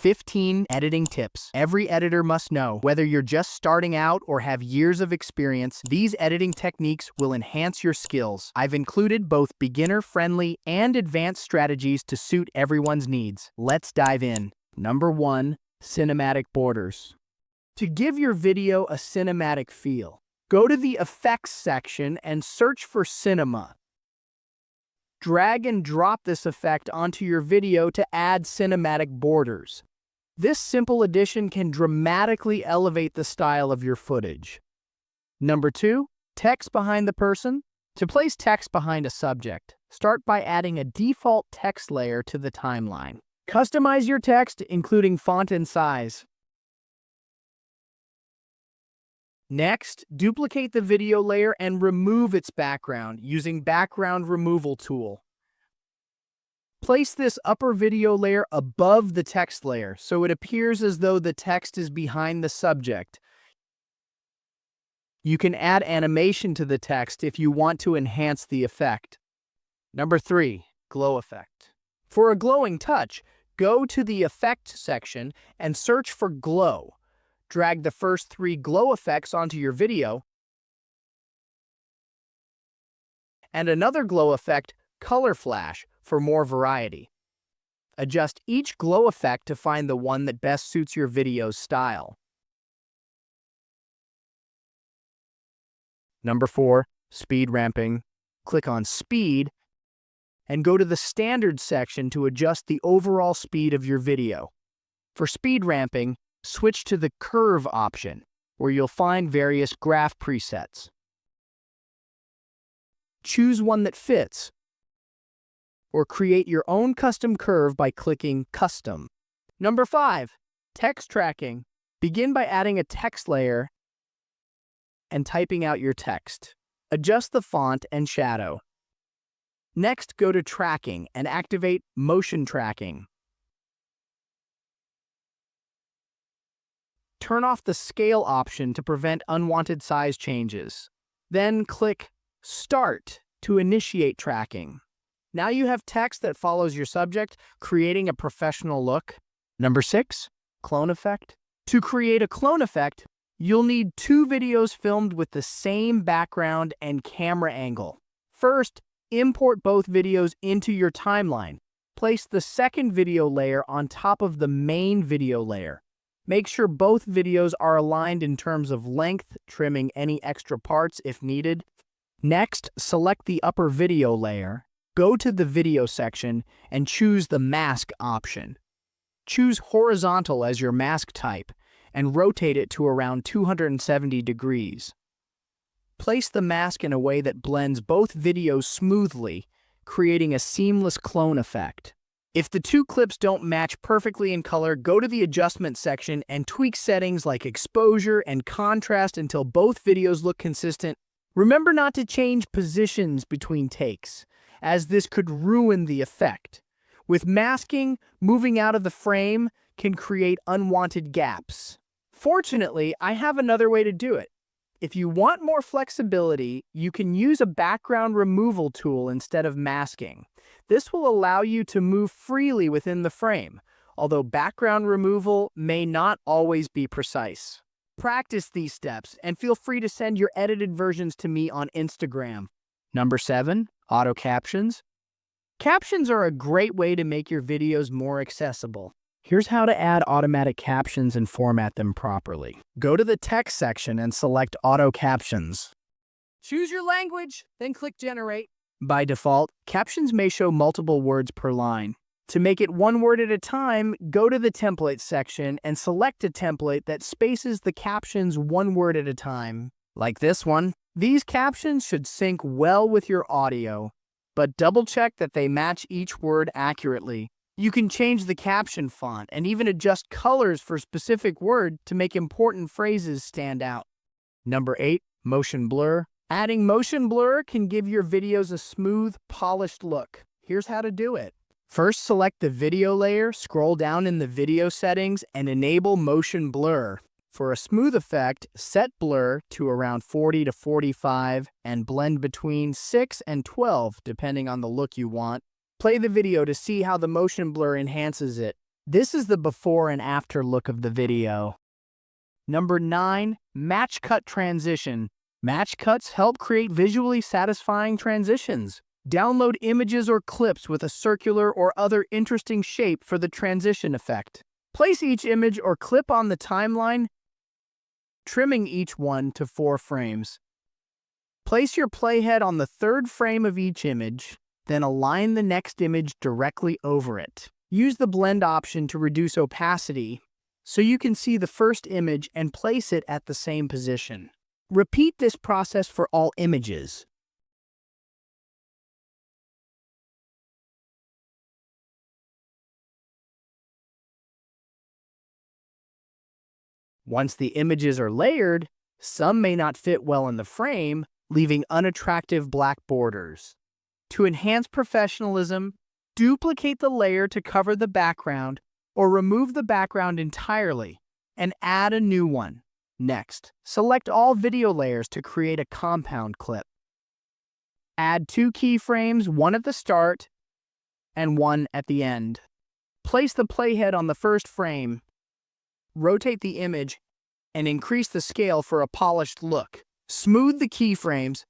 15 editing tips every editor must know. Whether you're just starting out or have years of experience, these editing techniques will enhance your skills. I've included both beginner-friendly and advanced strategies to suit everyone's needs. Let's dive in. Number 1, cinematic borders. To give your video a cinematic feel, go to the Effects section and search for Cinema. Drag and drop this effect onto your video to add cinematic borders. This simple addition can dramatically elevate the style of your footage. Number 2, text behind the person. To place text behind a subject, start by adding a default text layer to the timeline. Customize your text, including font and size. Next, duplicate the video layer and remove its background using Background Removal tool. Place this upper video layer above the text layer so it appears as though the text is behind the subject. You can add animation to the text if you want to enhance the effect. Number 3, glow effect. For a glowing touch, go to the Effect section and search for Glow. Drag the first 3 glow effects onto your video, and another glow effect, Color Flash, for more variety. Adjust each glow effect to find the one that best suits your video's style. Number 4, speed ramping. Click on Speed and go to the Standard section to adjust the overall speed of your video. For speed ramping, switch to the Curve option, where you'll find various graph presets. Choose one that fits, or create your own custom curve by clicking Custom. Number 5, text tracking. Begin by adding a text layer and typing out your text. Adjust the font and shadow. Next, go to Tracking and activate Motion Tracking. Turn off the Scale option to prevent unwanted size changes. Then click Start to initiate tracking. Now you have text that follows your subject, creating a professional look. Number 6, clone effect. To create a clone effect, you'll need 2 videos filmed with the same background and camera angle. First, import both videos into your timeline. Place the second video layer on top of the main video layer. Make sure both videos are aligned in terms of length, trimming any extra parts if needed. Next, select the upper video layer, go to the video section, and choose the mask option. Choose horizontal as your mask type, and rotate it to around 270 degrees. Place the mask in a way that blends both videos smoothly, creating a seamless clone effect. If the 2 clips don't match perfectly in color, go to the Adjustment section and tweak settings like exposure and contrast until both videos look consistent. Remember not to change positions between takes, as this could ruin the effect. With masking, moving out of the frame can create unwanted gaps. Fortunately, I have another way to do it. If you want more flexibility, you can use a background removal tool instead of masking. This will allow you to move freely within the frame, although background removal may not always be precise. Practice these steps and feel free to send your edited versions to me on Instagram. Number 7, auto captions. Captions are a great way to make your videos more accessible. Here's how to add automatic captions and format them properly. Go to the text section and select Auto Captions. Choose your language, then click Generate. By default, captions may show multiple words per line. To make it one word at a time, go to the Templates section and select a template that spaces the captions one word at a time, like this one. These captions should sync well with your audio, but double-check that they match each word accurately. You can change the caption font and even adjust colors for specific words to make important phrases stand out. Number 8, motion blur. Adding motion blur can give your videos a smooth, polished look. Here's how to do it. First, select the video layer, scroll down in the video settings, and enable motion blur. For a smooth effect, set blur to around 40 to 45 and blend between 6 and 12 depending on the look you want. Play the video to see how the motion blur enhances it. This is the before and after look of the video. Number 9, match cut transition. Match cuts help create visually satisfying transitions. Download images or clips with a circular or other interesting shape for the transition effect. Place each image or clip on the timeline, trimming each one to 4 frames. Place your playhead on the 3rd frame of each image, then align the next image directly over it. Use the blend option to reduce opacity so you can see the first image and place it at the same position. Repeat this process for all images. Once the images are layered, some may not fit well in the frame, leaving unattractive black borders. To enhance professionalism, duplicate the layer to cover the background or remove the background entirely and add a new one. Next, select all video layers to create a compound clip. Add 2 keyframes, one at the start and one at the end. Place the playhead on the first frame, rotate the image, and increase the scale for a polished look. Smooth the keyframes,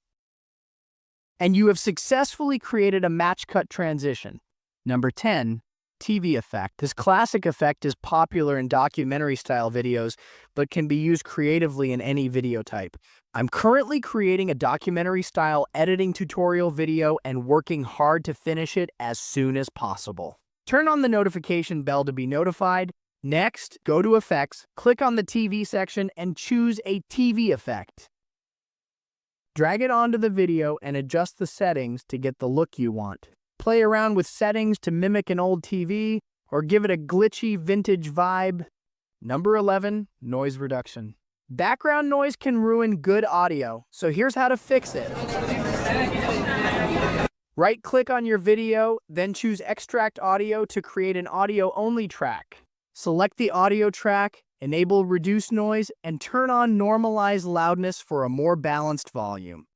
and you have successfully created a match cut transition. Number 10, TV effect. This classic effect is popular in documentary-style videos, but can be used creatively in any video type. I'm currently creating a documentary-style editing tutorial video and working hard to finish it as soon as possible. Turn on the notification bell to be notified. Next, go to Effects, click on the TV section, and choose a TV effect. Drag it onto the video and adjust the settings to get the look you want. Play around with settings to mimic an old TV or give it a glitchy vintage vibe. Number 11, noise reduction. Background noise can ruin good audio, so here's how to fix it. Right-click on your video, then choose Extract Audio to create an audio-only track. Select the audio track, enable Reduce Noise, and turn on Normalize Loudness for a more balanced volume.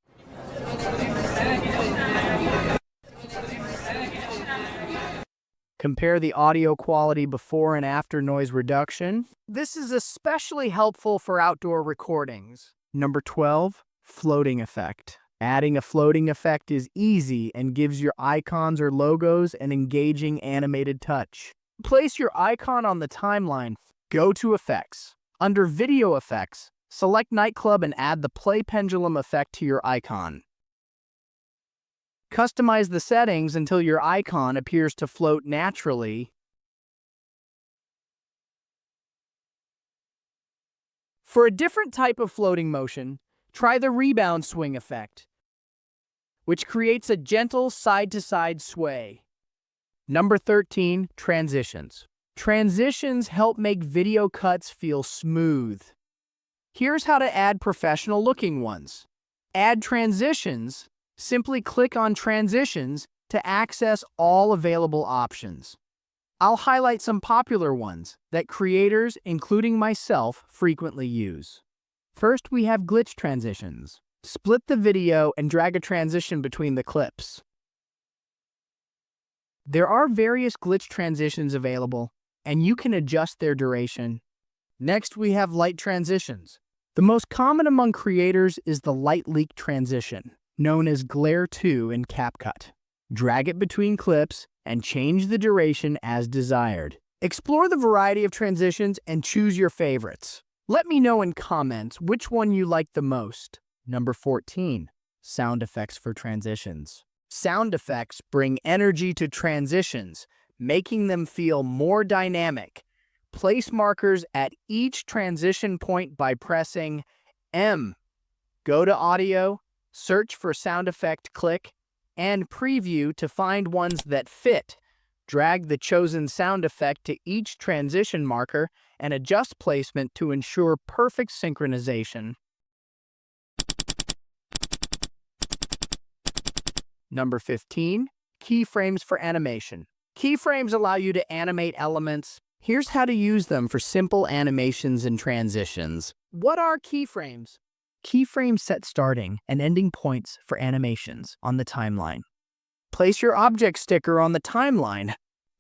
Compare the audio quality before and after noise reduction. This is especially helpful for outdoor recordings. Number 12, floating effect. Adding a floating effect is easy and gives your icons or logos an engaging animated touch. Place your icon on the timeline. Go to Effects. Under Video Effects, select Nightclub and add the play pendulum effect to your icon. Customize the settings until your icon appears to float naturally. For a different type of floating motion, try the rebound swing effect, which creates a gentle side-to-side sway. Number 13, transitions. Transitions help make video cuts feel smooth. Here's how to add professional-looking ones. Add transitions. Simply click on Transitions to access all available options. I'll highlight some popular ones that creators, including myself, frequently use. First, we have glitch transitions. Split the video and drag a transition between the clips. There are various glitch transitions available, and you can adjust their duration. Next, we have light transitions. The most common among creators is the light leak transition, known as Glare 2 in CapCut. Drag it between clips and change the duration as desired. Explore the variety of transitions and choose your favorites. Let me know in comments which one you like the most. Number 14, sound effects for transitions. Sound effects bring energy to transitions, making them feel more dynamic. Place markers at each transition point by pressing M. Go to Audio, search for sound effect, click, and preview to find ones that fit. Drag the chosen sound effect to each transition marker and adjust placement to ensure perfect synchronization. Number 15, keyframes for animation. Keyframes allow you to animate elements. Here's how to use them for simple animations and transitions. What are keyframes? Keyframes set starting and ending points for animations on the timeline. Place your object sticker on the timeline.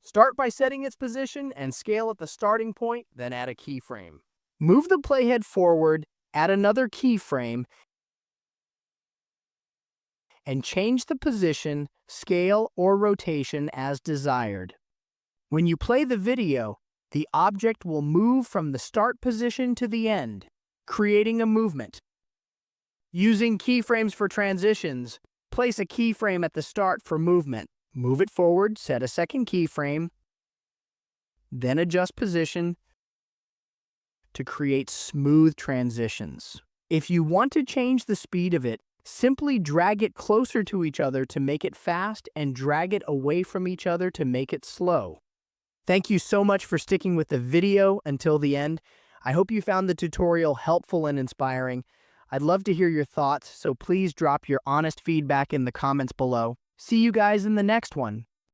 Start by setting its position and scale at the starting point, then add a keyframe. Move the playhead forward, add another keyframe, and change the position, scale, or rotation as desired. When you play the video, the object will move from the start position to the end, creating a movement. Using keyframes for transitions, place a keyframe at the start for movement. Move it forward, set a second keyframe, then adjust position to create smooth transitions. If you want to change the speed of it, simply drag it closer to each other to make it fast and drag it away from each other to make it slow. Thank you so much for sticking with the video until the end. I hope you found the tutorial helpful and inspiring. I'd love to hear your thoughts, so please drop your honest feedback in the comments below. See you guys in the next one.